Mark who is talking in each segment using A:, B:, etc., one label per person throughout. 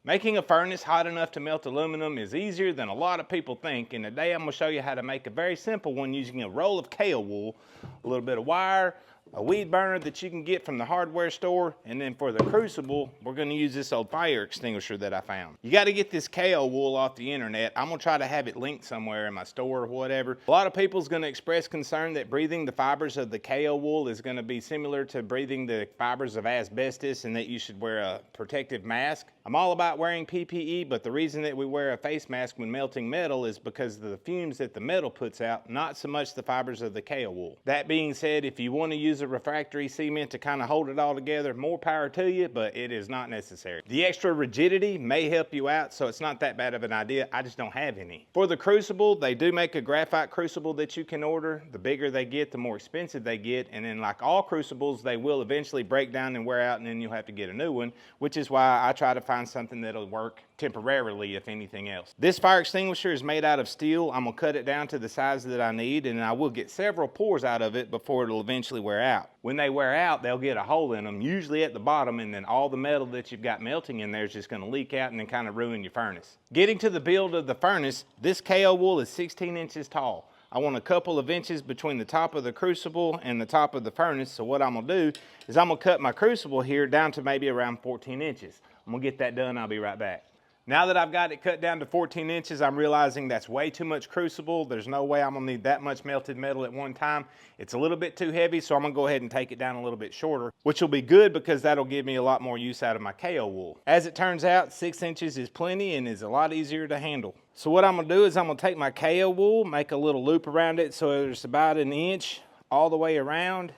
A: Making a furnace hot enough to melt aluminum is easier than a lot of people think, and today I'm going to show you how to make a very simple one using a roll of kale wool, a little bit of wire, a weed burner that you can get from the hardware store, and then for the crucible, we're going to use this old fire extinguisher that I found. You got to get this kale wool off the internet. I'm going to try to have it linked somewhere in my store or whatever. A lot of people's going to express concern that breathing the fibers of the kale wool is going to be similar to breathing the fibers of asbestos and that you should wear a protective mask. I'm all about wearing PPE, but the reason that we wear a face mask when melting metal is because of the fumes that the metal puts out, not so much the fibers of the kale wool. That being said, if you want to use a refractory cement to kind of hold it all together, more power to you, but it is not necessary. The extra rigidity may help you out, so it's not that bad of an idea. I just don't have any. For the crucible, they do make a graphite crucible that you can order. The bigger they get, the more expensive they get, and then like all crucibles, they will eventually break down and wear out, and then you'll have to get a new one, which is why I try to find something that'll work temporarily, if anything else. This fire extinguisher is made out of steel. I'm gonna cut it down to the size that I need, and I will get several pours out of it before it'll eventually wear out. When they wear out, they'll get a hole in them, usually at the bottom, and then all the metal that you've got melting in there is just gonna leak out and then kind of ruin your furnace. Getting to the build of the furnace, this kale wool is 16 inches tall. I want a couple of inches between the top of the crucible and the top of the furnace, so what I'm gonna do is I'm gonna cut my crucible here down to maybe around 14 inches. I'm gonna get that done, I'll be right back. Now that I've got it cut down to 14 inches, I'm realizing that's way too much crucible. There's no way I'm gonna need that much melted metal at one time. It's a little bit too heavy, so I'm gonna go ahead and take it down a little bit shorter, which will be good because that'll give me a lot more use out of my kale wool. As it turns out, 6 inches is plenty and is a lot easier to handle. So what I'm gonna do is I'm gonna take my kale wool, make a little loop around it so there's about an inch all the way around,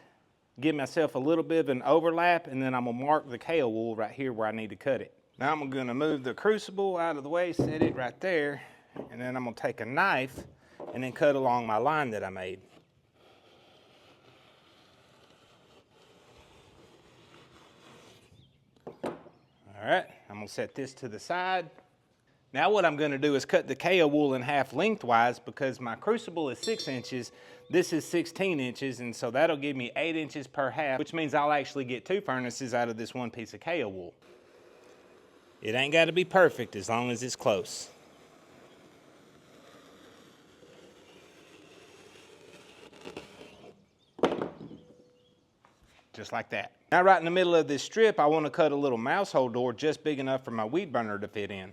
A: give myself a little bit of an overlap, and then I'm gonna mark the kale wool right here where I need to cut it. Now I'm gonna move the crucible out of the way, set it right there, and then I'm gonna take a knife and then cut along my line that I made. All right, I'm gonna set this to the side. Now what I'm gonna do is cut the kale wool in half lengthwise because my crucible is 6 inches, this is 16 inches, and so that'll give me 8 inches per half, which means I'll actually get 2 furnaces out of this one piece of kale wool. It ain't gotta be perfect as long as it's close. Just like that. Now right in the middle of this strip, I wanna cut a little mouse hole door just big enough for my weed burner to fit in.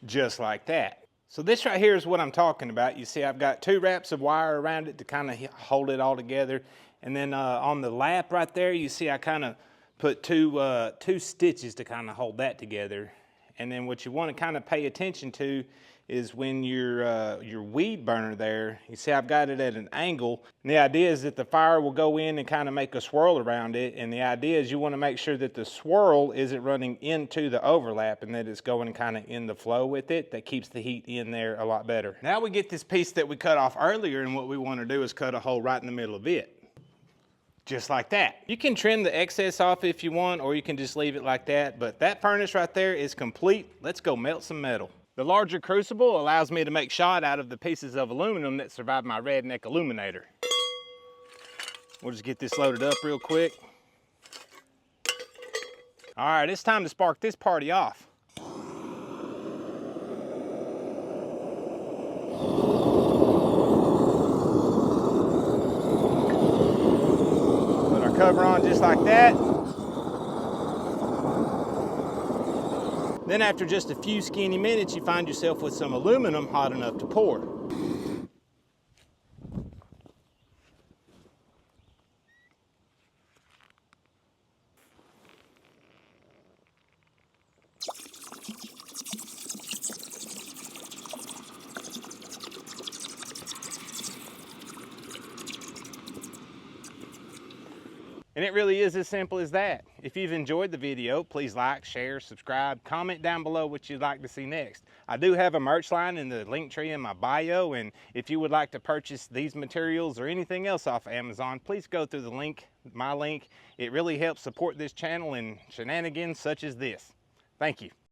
A: Just like that. So this right here is what I'm talking about. You see I've got 2 wraps of wire around it to kind of hold it all together. And then on the lap right there, you see I kind of put two stitches to kind of hold that together. And then what you want to kind of pay attention to is when your weed burner there, you see I've got it at an angle. And the idea is that the fire will go in and kind of make a swirl around it. And the idea is you want to make sure that the swirl isn't running into the overlap and that it's going kind of in the flow with it. That keeps the heat in there a lot better. Now we get this piece that we cut off earlier, and what we want to do is cut a hole right in the middle of it. Just like that. You can trim the excess off if you want, or you can just leave it like that, but that furnace right there is complete. Let's go melt some metal. The larger crucible allows me to make shot out of the pieces of aluminum that survived my redneck illuminator. We'll just get this loaded up real quick. All right, it's time to spark this party off. Put our cover on just like that. Then after just a few skinny minutes, you find yourself with some aluminum hot enough to pour. And it really is as simple as that. If you've enjoyed the video, please like, share, subscribe, comment down below what you'd like to see next. I do have a merch line in the link tree in my bio, and if you would like to purchase these materials or anything else off Amazon, please go through the link, my link. It really helps support this channel and shenanigans such as this. Thank you.